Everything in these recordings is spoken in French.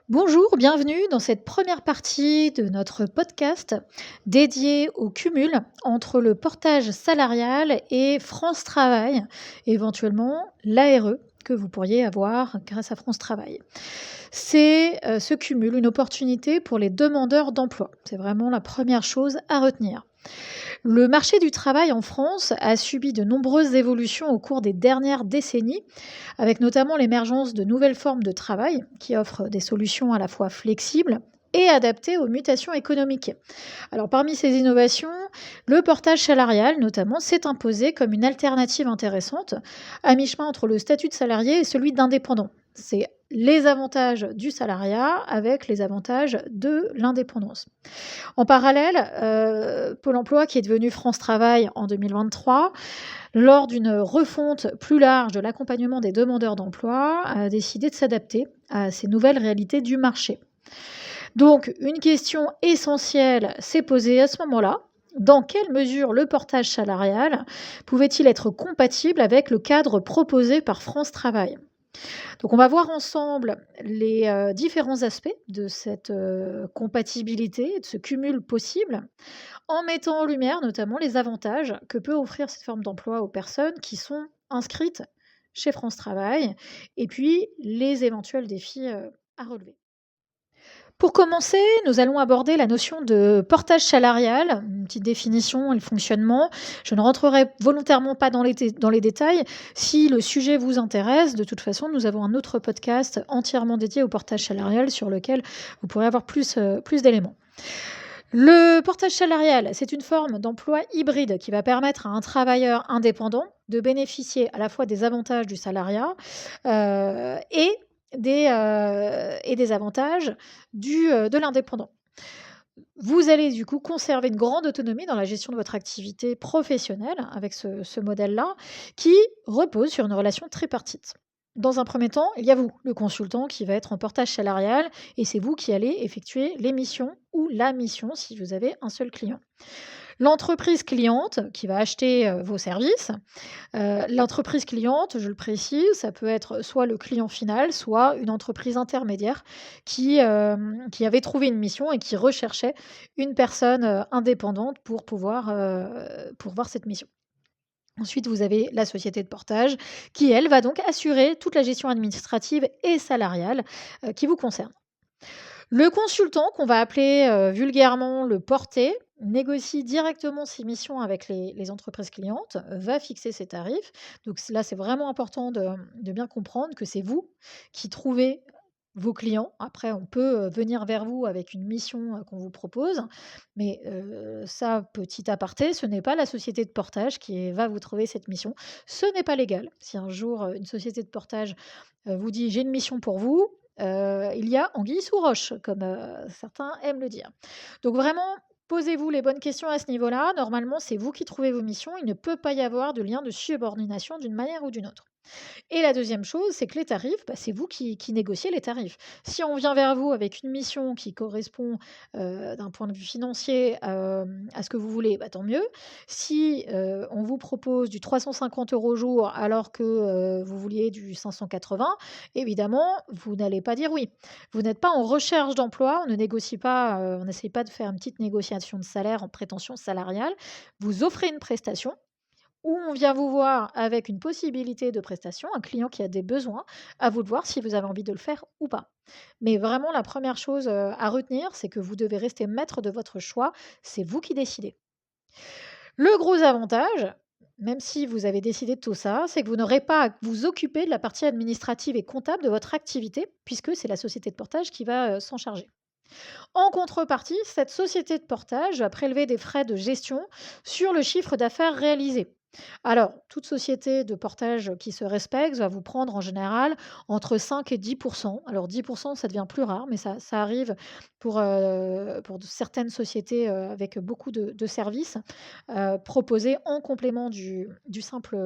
Bonjour, bienvenue dans cette première partie de notre podcast dédié au cumul entre le portage salarial et France Travail, éventuellement l'ARE que vous pourriez avoir grâce à France Travail. C'est ce cumul une opportunité pour les demandeurs d'emploi. C'est vraiment la première chose à retenir. Le marché du travail en France a subi de nombreuses évolutions au cours des dernières décennies, avec notamment l'émergence de nouvelles formes de travail qui offrent des solutions à la fois flexibles et adaptées aux mutations économiques. Alors parmi ces innovations, le portage salarial notamment s'est imposé comme une alternative intéressante, à mi-chemin entre le statut de salarié et celui d'indépendant. C'est les avantages du salariat avec les avantages de l'indépendance. En parallèle, Pôle emploi, qui est devenu France Travail en 2023, lors d'une refonte plus large de l'accompagnement des demandeurs d'emploi, a décidé de s'adapter à ces nouvelles réalités du marché. Donc une question essentielle s'est posée à ce moment-là. Dans quelle mesure le portage salarial pouvait-il être compatible avec le cadre proposé par France Travail? Donc on va voir ensemble les, différents aspects de cette, compatibilité, de ce cumul possible, en mettant en lumière notamment les avantages que peut offrir cette forme d'emploi aux personnes qui sont inscrites chez France Travail et puis les éventuels défis, à relever. Pour commencer, nous allons aborder la notion de portage salarial, une petite définition et le fonctionnement. Je ne rentrerai volontairement pas dans les détails. Si le sujet vous intéresse, de toute façon, nous avons un autre podcast entièrement dédié au portage salarial sur lequel vous pourrez avoir plus d'éléments. Le portage salarial, c'est une forme d'emploi hybride qui va permettre à un travailleur indépendant de bénéficier à la fois des avantages du salariat et des avantages de l'indépendant. Vous allez du coup conserver une grande autonomie dans la gestion de votre activité professionnelle avec ce modèle-là, qui repose sur une relation tripartite. Dans un premier temps, il y a vous, le consultant, qui va être en portage salarial, et c'est vous qui allez effectuer les missions ou la mission si vous avez un seul client. L'entreprise cliente qui va acheter vos services. L'entreprise cliente, je le précise, ça peut être soit le client final, soit une entreprise intermédiaire qui avait trouvé une mission et qui recherchait une personne, indépendante pour voir cette mission. Ensuite, vous avez la société de portage qui, elle, va donc assurer toute la gestion administrative et salariale, qui vous concerne. Le consultant, qu'on va appeler, vulgairement le porté, négocie directement ses missions avec les entreprises clientes, va fixer ses tarifs. Donc là, c'est vraiment important de bien comprendre que c'est vous qui trouvez vos clients. Après, on peut, venir vers vous avec une mission, qu'on vous propose, mais ça, petit aparté, ce n'est pas la société de portage qui va vous trouver cette mission. Ce n'est pas légal. Si un jour, une société de portage, vous dit: «J'ai une mission pour vous», il y a anguille sous roche, comme, certains aiment le dire. Donc vraiment, posez-vous les bonnes questions à ce niveau-là. Normalement, c'est vous qui trouvez vos missions. Il ne peut pas y avoir de lien de subordination d'une manière ou d'une autre. Et la deuxième chose, c'est que les tarifs, bah, c'est vous qui négociez les tarifs. Si on vient vers vous avec une mission qui correspond, d'un point de vue financier, à ce que vous voulez, bah, tant mieux. Si, on vous propose du 350 € au jour alors que, vous vouliez du 580, évidemment, vous n'allez pas dire oui. Vous n'êtes pas en recherche d'emploi, on ne négocie pas, on n'essaye pas de faire une petite négociation de salaire en prétention salariale. Vous offrez une prestation ou on vient vous voir avec une possibilité de prestation, un client qui a des besoins, à vous de voir si vous avez envie de le faire ou pas. Mais vraiment la première chose, à retenir, c'est que vous devez rester maître de votre choix, c'est vous qui décidez. Le gros avantage, même si vous avez décidé de tout ça, c'est que vous n'aurez pas à vous occuper de la partie administrative et comptable de votre activité, puisque c'est la société de portage qui va, s'en charger. En contrepartie, cette société de portage va prélever des frais de gestion sur le chiffre d'affaires réalisé. Alors, toute société de portage qui se respecte va vous prendre en général entre 5 et 10. Alors 10, ça devient plus rare, mais ça arrive pour certaines sociétés avec beaucoup de services proposés en complément du simple,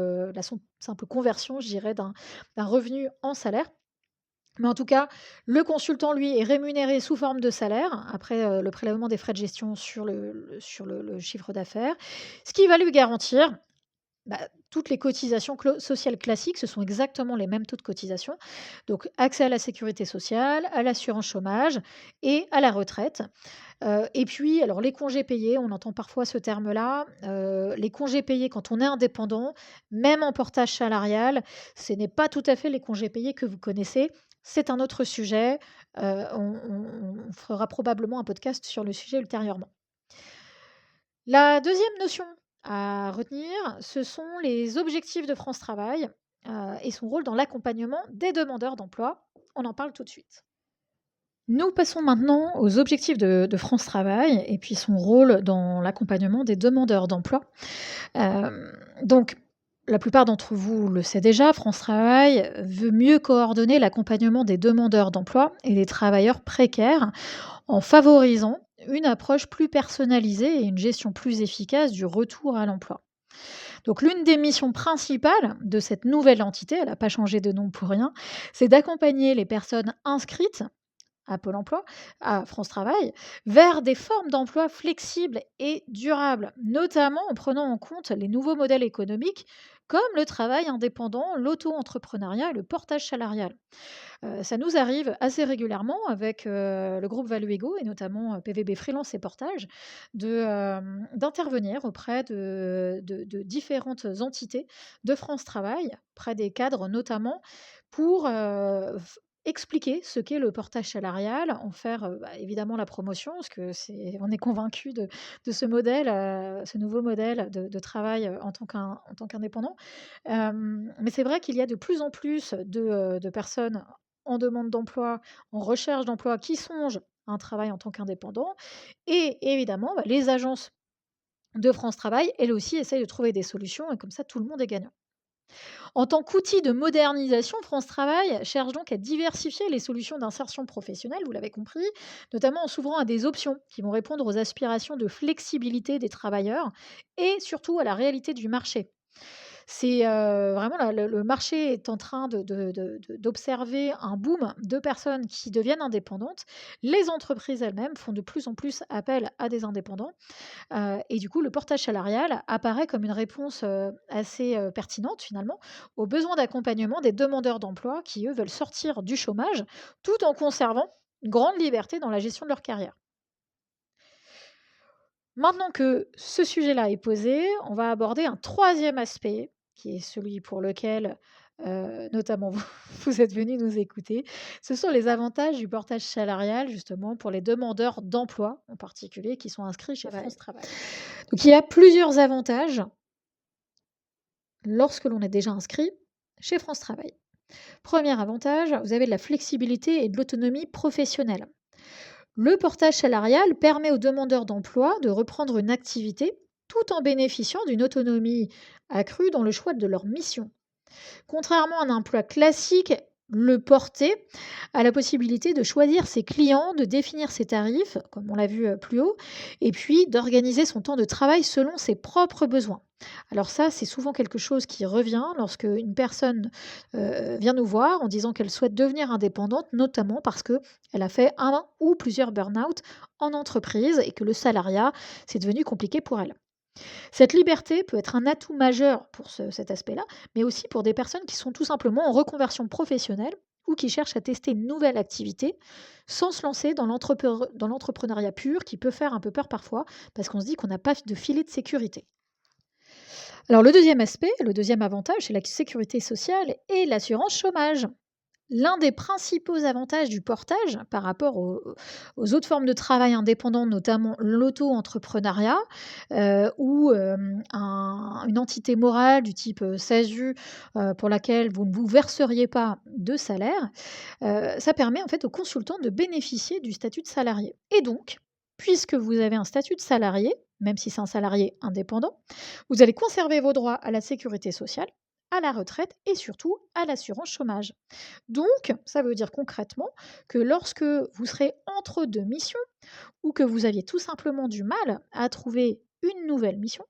simple conversion, je dirais, d'un revenu en salaire. Mais en tout cas, le consultant, lui, est rémunéré sous forme de salaire, après, le prélèvement des frais de gestion sur le chiffre d'affaires, ce qui va lui garantir toutes les cotisations sociales classiques, ce sont exactement les mêmes taux de cotisation. Donc accès à la sécurité sociale, à l'assurance chômage et à la retraite. Et puis alors les congés payés, on entend parfois ce terme-là. Les congés payés quand on est indépendant, même en portage salarial, ce n'est pas tout à fait les congés payés que vous connaissez. C'est un autre sujet. On fera probablement un podcast sur le sujet ultérieurement. La deuxième notion à retenir, ce sont les objectifs de France Travail, et son rôle dans l'accompagnement des demandeurs d'emploi. On en parle tout de suite. Nous passons maintenant aux objectifs de France Travail et puis son rôle dans l'accompagnement des demandeurs d'emploi. Donc la plupart d'entre vous le sait déjà, France Travail veut mieux coordonner l'accompagnement des demandeurs d'emploi et des travailleurs précaires en favorisant une approche plus personnalisée et une gestion plus efficace du retour à l'emploi. Donc l'une des missions principales de cette nouvelle entité, elle n'a pas changé de nom pour rien, c'est d'accompagner les personnes inscrites à Pôle emploi, à France Travail, vers des formes d'emploi flexibles et durables, notamment en prenant en compte les nouveaux modèles économiques comme le travail indépendant, l'auto-entrepreneuriat et le portage salarial. Ça nous arrive assez régulièrement avec, le groupe Valuego et notamment, PVB Freelance et Portage d'intervenir auprès de différentes entités de France Travail, près des cadres notamment, pour, f expliquer ce qu'est le portage salarial, en faire, évidemment la promotion parce que on est convaincus de ce modèle, ce nouveau modèle de travail, en tant qu'indépendant. Mais c'est vrai qu'il y a de plus en plus de personnes en demande d'emploi, en recherche d'emploi, qui songent à un travail en tant qu'indépendant et évidemment, les agences de France Travail, elles aussi, essayent de trouver des solutions et comme ça, tout le monde est gagnant. En tant qu'outil de modernisation, France Travail cherche donc à diversifier les solutions d'insertion professionnelle, vous l'avez compris, notamment en s'ouvrant à des options qui vont répondre aux aspirations de flexibilité des travailleurs et surtout à la réalité du marché. C'est, vraiment là, le marché est en train d'observer un boom de personnes qui deviennent indépendantes. Les entreprises elles-mêmes font de plus en plus appel à des indépendants, et du coup, le portage salarial apparaît comme une réponse, assez, pertinente finalement aux besoins d'accompagnement des demandeurs d'emploi qui, eux, veulent sortir du chômage tout en conservant une grande liberté dans la gestion de leur carrière. Maintenant que ce sujet-là est posé, on va aborder un troisième aspect, qui est celui pour lequel, notamment vous, vous êtes venus nous écouter. Ce sont les avantages du portage salarial, justement, pour les demandeurs d'emploi, en particulier, qui sont inscrits chez France Travail. Donc il y a plusieurs avantages lorsque l'on est déjà inscrit chez France Travail. Premier avantage, vous avez de la flexibilité et de l'autonomie professionnelle. Le portage salarial permet aux demandeurs d'emploi de reprendre une activité tout en bénéficiant d'une autonomie accrue dans le choix de leur mission. Contrairement à un emploi classique, le porté a la possibilité de choisir ses clients, de définir ses tarifs, comme on l'a vu plus haut, et puis d'organiser son temps de travail selon ses propres besoins. Alors ça, c'est souvent quelque chose qui revient lorsque une personne vient nous voir en disant qu'elle souhaite devenir indépendante, notamment parce qu'elle a fait un ou plusieurs burn-out en entreprise et que le salariat, c'est devenu compliqué pour elle. Cette liberté peut être un atout majeur pour cet aspect-là, mais aussi pour des personnes qui sont tout simplement en reconversion professionnelle ou qui cherchent à tester une nouvelle activité sans se lancer dans l'entrepreneuriat pur qui peut faire un peu peur parfois parce qu'on se dit qu'on n'a pas de filet de sécurité. Alors le deuxième aspect, le deuxième avantage, c'est la sécurité sociale et l'assurance chômage. L'un des principaux avantages du portage par rapport aux autres formes de travail indépendant, notamment l'auto-entrepreneuriat, ou une entité morale du type, SASU, pour laquelle vous ne vous verseriez pas de salaire, ça permet en fait aux consultants de bénéficier du statut de salarié et donc, puisque vous avez un statut de salarié, même si c'est un salarié indépendant, vous allez conserver vos droits à la sécurité sociale, à la retraite et surtout à l'assurance chômage. Donc, ça veut dire concrètement que lorsque vous serez entre 2 missions ou que vous aviez tout simplement du mal à trouver une nouvelle mission,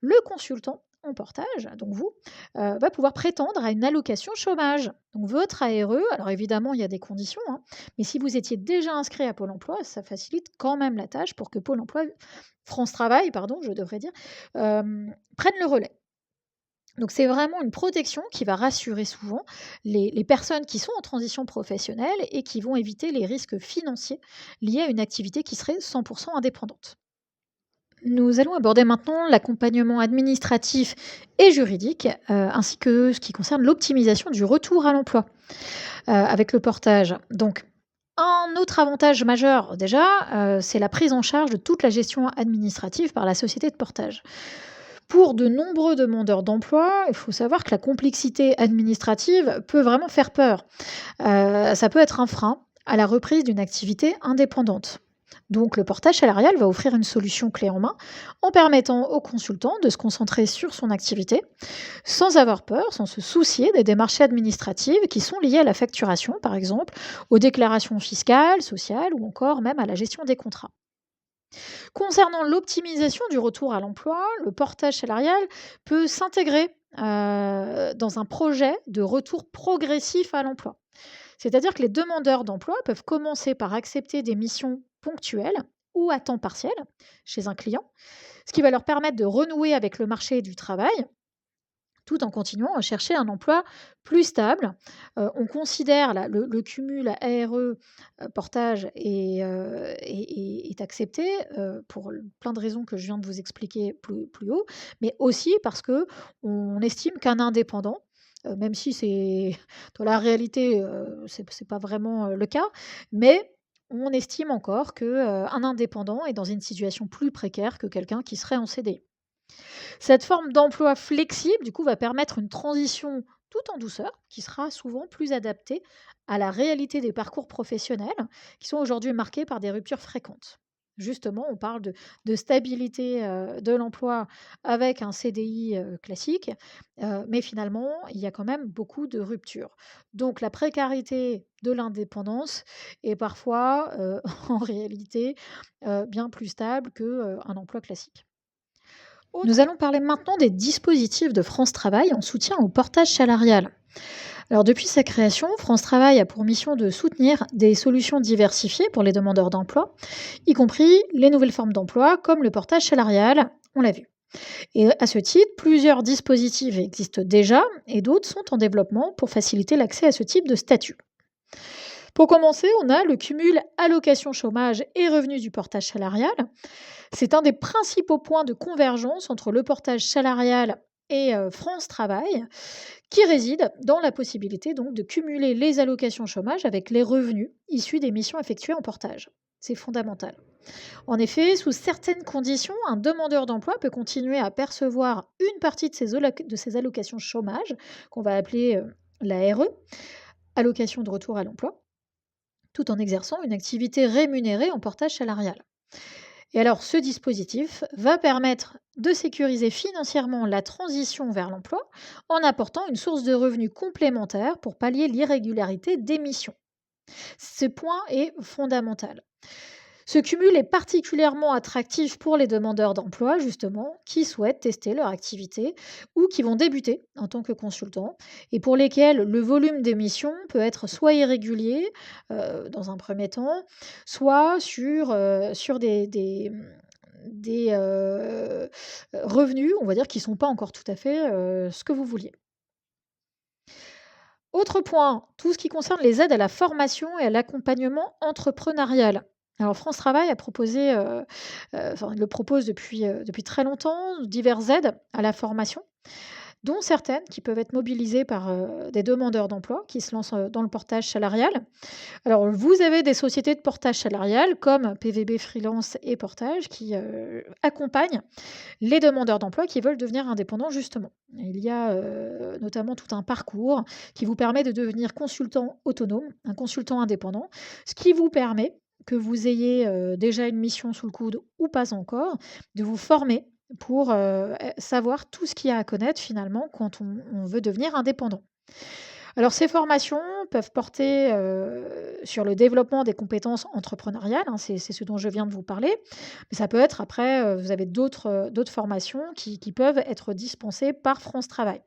le consultant en portage, donc vous, va pouvoir prétendre à une allocation chômage. Donc votre ARE, alors évidemment, il y a des conditions, hein, mais si vous étiez déjà inscrit à Pôle emploi, ça facilite quand même la tâche pour que Pôle emploi France Travail, pardon, je devrais dire, prenne le relais. Donc c'est vraiment une protection qui va rassurer souvent les personnes qui sont en transition professionnelle et qui vont éviter les risques financiers liés à une activité qui serait 100 indépendante. Nous allons aborder maintenant l'accompagnement administratif et juridique, ainsi que ce qui concerne l'optimisation du retour à l'emploi, avec le portage. Donc un autre avantage majeur déjà, c'est la prise en charge de toute la gestion administrative par la société de portage. Pour de nombreux demandeurs d'emploi, il faut savoir que la complexité administrative peut vraiment faire peur. Ça peut être un frein à la reprise d'une activité indépendante. Donc le portage salarial va offrir une solution clé en main en permettant au consultant de se concentrer sur son activité sans avoir peur, sans se soucier des démarches administratives qui sont liées à la facturation par exemple, aux déclarations fiscales, sociales ou encore même à la gestion des contrats. Concernant l'optimisation du retour à l'emploi, le portage salarial peut s'intégrer dans un projet de retour progressif à l'emploi. C'est-à-dire que les demandeurs d'emploi peuvent commencer par accepter des missions ponctuelles ou à temps partiel chez un client, ce qui va leur permettre de renouer avec le marché du travail tout en continuant à chercher un emploi plus stable. On considère le cumul ARE, portage est accepté, pour plein de raisons que je viens de vous expliquer plus haut, mais aussi parce qu'on estime qu'un indépendant, même si c'est dans la réalité, c'est pas vraiment, le cas, mais on estime encore que, un indépendant est dans une situation plus précaire que quelqu'un qui serait en CDI. Cette forme d'emploi flexible, du coup, va permettre une transition tout en douceur, qui sera souvent plus adaptée à la réalité des parcours professionnels, qui sont aujourd'hui marqués par des ruptures fréquentes. Justement, on parle de stabilité de l'emploi avec un CDI classique, mais finalement, il y a quand même beaucoup de ruptures. Donc la précarité de l'indépendance est parfois, en réalité, bien plus stable qu'un emploi classique. Nous allons parler maintenant des dispositifs de France Travail en soutien au portage salarial. Alors depuis sa création, France Travail a pour mission de soutenir des solutions diversifiées pour les demandeurs d'emploi, y compris les nouvelles formes d'emploi comme le portage salarial, on l'a vu. Et à ce titre, plusieurs dispositifs existent déjà et d'autres sont en développement pour faciliter l'accès à ce type de statut. Pour commencer, on a le cumul allocation chômage et revenus du portage salarial. C'est un des principaux points de convergence entre le portage salarial et France Travail, qui réside dans la possibilité donc de cumuler les allocations chômage avec les revenus issus des missions effectuées en portage. C'est fondamental. En effet, sous certaines conditions, un demandeur d'emploi peut continuer à percevoir une partie de ses allocations chômage, qu'on va appeler l'ARE, allocation de retour à l'emploi, tout en exerçant une activité rémunérée en portage salarial. Et alors, ce dispositif va permettre de sécuriser financièrement la transition vers l'emploi en apportant une source de revenus complémentaire pour pallier l'irrégularité des missions. Ce point est fondamental. Ce cumul est particulièrement attractif pour les demandeurs d'emploi, justement, qui souhaitent tester leur activité ou qui vont débuter en tant que consultants et pour lesquels le volume des missions peut être soit irrégulier dans un premier temps, soit sur des revenus, on va dire, qui ne sont pas encore tout à fait ce que vous vouliez. Autre point, tout ce qui concerne les aides à la formation et à l'accompagnement entrepreneurial. Alors France Travail a proposé, enfin le propose depuis très longtemps, diverses aides à la formation, dont certaines qui peuvent être mobilisées par, des demandeurs d'emploi qui se lancent, dans le portage salarial. Alors, vous avez des sociétés de portage salarial comme PVB Freelance et Portage qui, accompagnent les demandeurs d'emploi qui veulent devenir indépendants justement. Il y a, notamment tout un parcours qui vous permet de devenir consultant autonome, un consultant indépendant, ce qui vous permet, que vous ayez, déjà une mission sous le coude ou pas encore, de vous former pour, savoir tout ce qu'il y a à connaître finalement quand on veut devenir indépendant. Alors ces formations peuvent porter, sur le développement des compétences entrepreneuriales, hein, c'est ce dont je viens de vous parler. Mais ça peut être après, vous avez d'autres formations qui peuvent être dispensées par France Travail.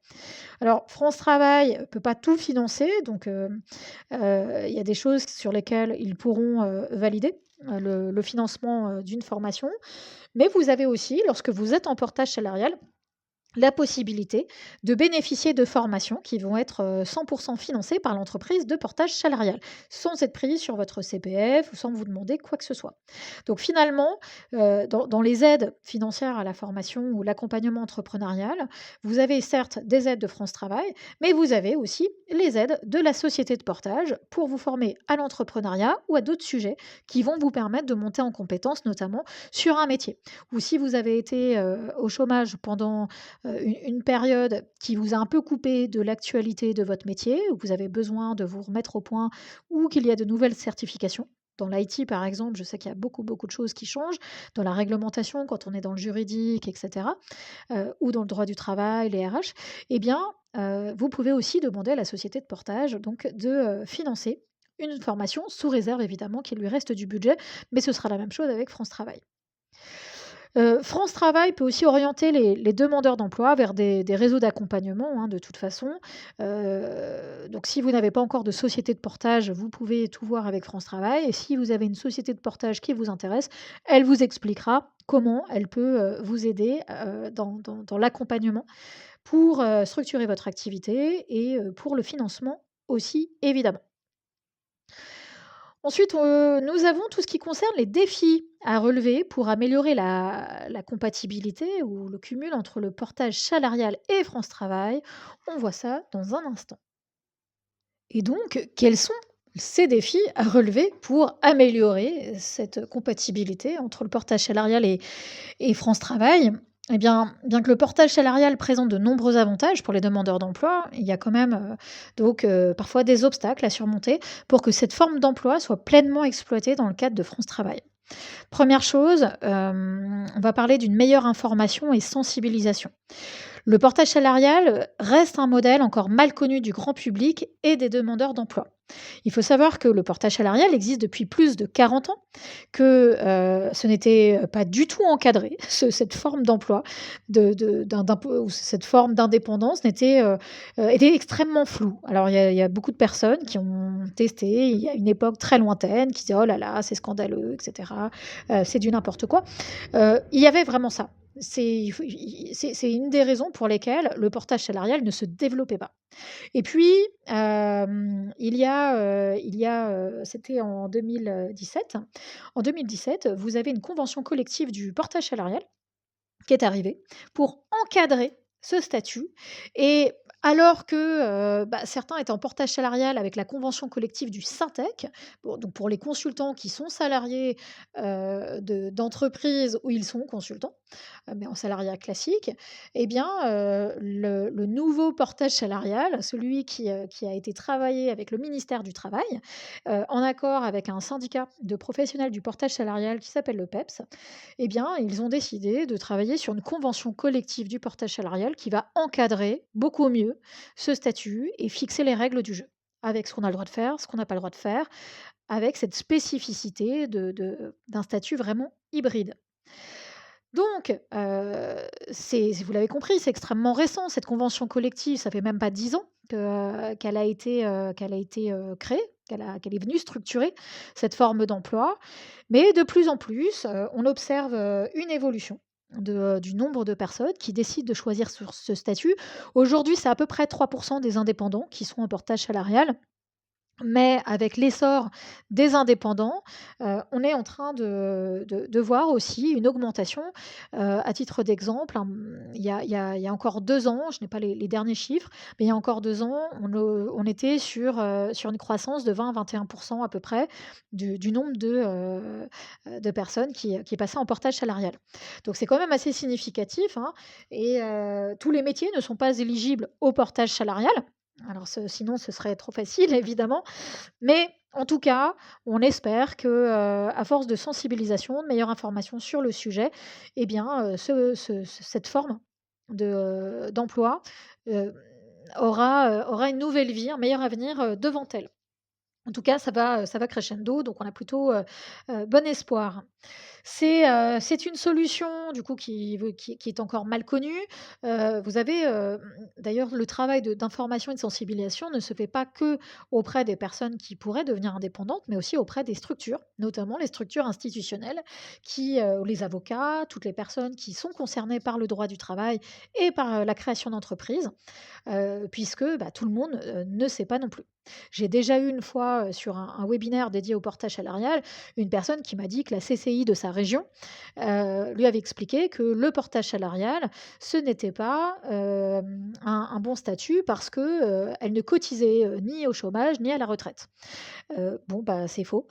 Alors France Travail ne peut pas tout financer, donc il y a des choses sur lesquelles ils pourront, valider, le financement, d'une formation. Mais vous avez aussi, lorsque vous êtes en portage salarial, la possibilité de bénéficier de formations qui vont être 100% financées par l'entreprise de portage salarial, sans être pris sur votre CPF ou sans vous demander quoi que ce soit. Donc finalement, dans les aides financières à la formation ou l'accompagnement entrepreneurial, vous avez certes des aides de France Travail, mais vous avez aussi les aides de la société de portage pour vous former à l'entrepreneuriat ou à d'autres sujets qui vont vous permettre de monter en compétences, notamment sur un métier. Ou si vous avez été au chômage pendant une période qui vous a un peu coupé de l'actualité de votre métier, où vous avez besoin de vous remettre au point ou qu'il y a de nouvelles certifications. Dans l'IT, par exemple, je sais qu'il y a beaucoup, beaucoup de choses qui changent. Dans la réglementation, quand on est dans le juridique, etc., ou dans le droit du travail, les RH, eh bien, vous pouvez aussi demander à la société de portage donc, de financer une formation, sous réserve évidemment qu'il lui reste du budget, mais ce sera la même chose avec France Travail. France Travail peut aussi orienter les demandeurs d'emploi vers des réseaux d'accompagnement, hein, de toute façon. Donc si vous n'avez pas encore de société de portage, vous pouvez tout voir avec France Travail et si vous avez une société de portage qui vous intéresse, elle vous expliquera comment elle peut, vous aider, dans l'accompagnement pour, structurer votre activité et pour le financement aussi, évidemment. Ensuite, nous avons tout ce qui concerne les défis à relever pour améliorer la compatibilité ou le cumul entre le portage salarial et France Travail. On voit ça dans un instant. Et donc, quels sont ces défis à relever pour améliorer cette compatibilité entre le portage salarial et France Travail? Eh bien que le portage salarial présente de nombreux avantages pour les demandeurs d'emploi, il y a quand même, parfois des obstacles à surmonter pour que cette forme d'emploi soit pleinement exploitée dans le cadre de France Travail. Première chose, on va parler d'une meilleure information et sensibilisation. Le portage salarial reste un modèle encore mal connu du grand public et des demandeurs d'emploi. Il faut savoir que le portage salarial existe depuis plus de 40 ans, que ce n'était pas du tout encadré, cette forme d'emploi, ou cette forme d'indépendance était extrêmement floue. Alors il y a beaucoup de personnes qui ont testé, il y a une époque très lointaine, qui disaient: «Oh là là, c'est scandaleux, etc. C'est du n'importe quoi». Il y avait vraiment ça. C'est une des raisons pour lesquelles le portage salarial ne se développait pas. Et puis, c'était en 2017. En 2017, vous avez une convention collective du portage salarial qui est arrivée pour encadrer ce statut et alors que, certains étaient en portage salarial avec la convention collective du Syntec, donc pour les consultants qui sont salariés, d'entreprises où ils sont consultants, mais en salariat classique, eh bien, le nouveau portage salarial, celui qui a été travaillé avec le ministère du Travail, en accord avec un syndicat de professionnels du portage salarial qui s'appelle le PEPS, eh bien, ils ont décidé de travailler sur une convention collective du portage salarial qui va encadrer beaucoup mieux ce statut et fixer les règles du jeu, avec ce qu'on a le droit de faire, ce qu'on n'a pas le droit de faire, avec cette spécificité d'un statut vraiment hybride. Donc, vous l'avez compris, c'est extrêmement récent cette convention collective, ça fait même pas 10 ans qu'elle a été créée, qu'elle est venue structurer cette forme d'emploi. Mais de plus en plus, on observe, une évolution du nombre de personnes qui décident de choisir sur ce statut. Aujourd'hui, c'est à peu près 3 des indépendants qui sont en portage salarial. Mais avec l'essor des indépendants, on est en train de voir aussi une augmentation. À titre d'exemple, il y a encore 2 ans, je n'ai pas les derniers chiffres, mais il y a encore 2 ans, on était sur une croissance de 20-21 à peu près du nombre de personnes qui passaient en portage salarial. Donc c'est quand même assez significatif, hein et tous les métiers ne sont pas éligibles au portage salarial. Alors sinon ce serait trop facile évidemment, mais en tout cas, on espère que, à force de sensibilisation, de meilleure information sur le sujet, eh bien, cette forme d'emploi, heu, aura une nouvelle vie, un meilleur avenir, devant elle. En tout cas, ça va crescendo, donc on a plutôt, bon espoir. C'est une solution du coup qui est encore mal connue. Vous avez, d'ailleurs le travail d'information et de sensibilisation ne se fait pas que auprès des personnes qui pourraient devenir indépendantes, mais aussi auprès des structures, notamment les structures institutionnelles les avocats, toutes les personnes qui sont concernées par le droit du travail et par, la création d'entreprises, puisque, bah, tout le monde, ne sait pas non plus. J'ai déjà eu une fois, sur un webinaire dédié au portage salarial, une personne qui m'a dit que la CCI de sa région, lui avait expliqué que le portage salarial, ce n'était pas, un bon statut parce que, elle ne cotisait, ni au chômage ni à la retraite. Bon, bah, c'est faux,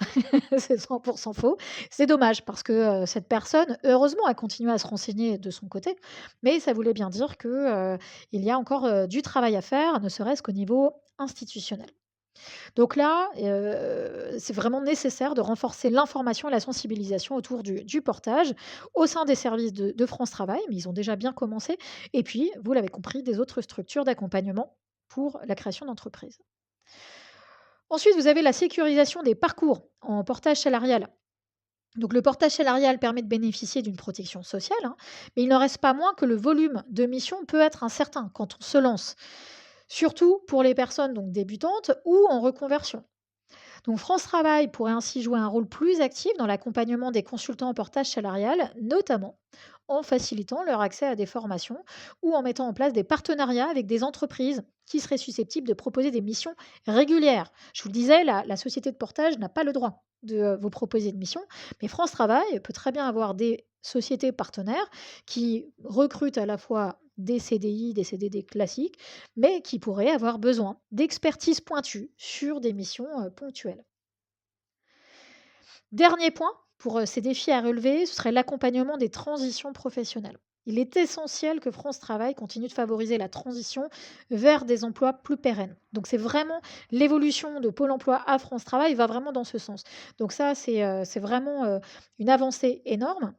c'est 100 faux. C'est dommage parce que, cette personne, heureusement, a continué à se renseigner de son côté, mais ça voulait bien dire que, il y a encore, du travail à faire, ne serait-ce qu'au niveau institutionnel. Donc là, c'est vraiment nécessaire de renforcer l'information et la sensibilisation autour du portage au sein des services de France Travail, mais ils ont déjà bien commencé et puis, vous l'avez compris, des autres structures d'accompagnement pour la création d'entreprises. Ensuite, vous avez la sécurisation des parcours en portage salarial. Donc le portage salarial permet de bénéficier d'une protection sociale, hein, mais il n'en reste pas moins que le volume de missions peut être incertain quand on se lance, surtout pour les personnes donc débutantes ou en reconversion. Donc France Travail pourrait ainsi jouer un rôle plus actif dans l'accompagnement des consultants en portage salarial, notamment en facilitant leur accès à des formations ou en mettant en place des partenariats avec des entreprises qui seraient susceptibles de proposer des missions régulières. Je vous le disais, la société de portage n'a pas le droit de vous proposer de missions, mais France Travail peut très bien avoir des sociétés partenaires qui recrutent à la fois des CDI, des CDD classiques, mais qui pourraient avoir besoin d'expertise pointue sur des missions ponctuelles. Dernier point, pour ces défis à relever, ce serait l'accompagnement des transitions professionnelles. Il est essentiel que France Travail continue de favoriser la transition vers des emplois plus pérennes. Donc c'est vraiment l'évolution de Pôle emploi à France Travail va vraiment dans ce sens. Donc ça, c'est vraiment une avancée énorme.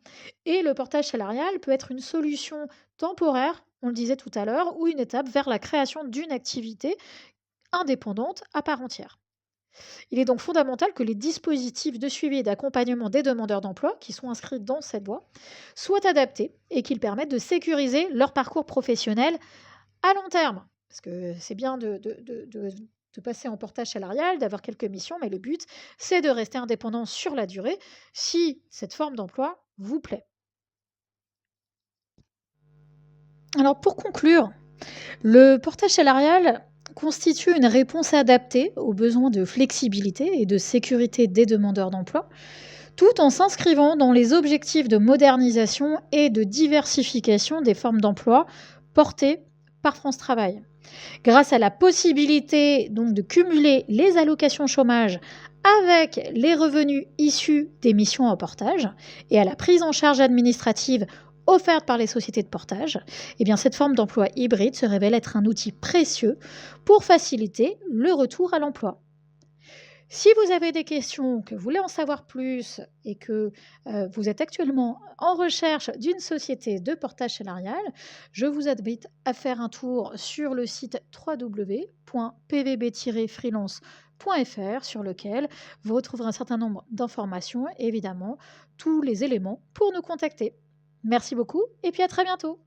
Et le portage salarial peut être une solution temporaire, on le disait tout à l'heure, ou une étape vers la création d'une activité indépendante à part entière. Il est donc fondamental que les dispositifs de suivi et d'accompagnement des demandeurs d'emploi qui sont inscrits dans cette voie soient adaptés et qu'ils permettent de sécuriser leur parcours professionnel à long terme. Parce que c'est bien de passer en portage salarial, d'avoir quelques missions, mais le but, c'est de rester indépendant sur la durée si cette forme d'emploi vous plaît. Alors pour conclure, le portage salarial constitue une réponse adaptée aux besoins de flexibilité et de sécurité des demandeurs d'emploi, tout en s'inscrivant dans les objectifs de modernisation et de diversification des formes d'emploi portés par France Travail. Grâce à la possibilité donc de cumuler les allocations chômage avec les revenus issus des missions en portage et à la prise en charge administrative offerte par les sociétés de portage, eh bien cette forme d'emploi hybride se révèle être un outil précieux pour faciliter le retour à l'emploi. Si vous avez des questions, que vous voulez en savoir plus et que vous êtes actuellement en recherche d'une société de portage salarial, je vous invite à faire un tour sur le site www.pvb-freelance.fr sur lequel vous retrouverez un certain nombre d'informations et évidemment tous les éléments pour nous contacter. Merci beaucoup et puis à très bientôt.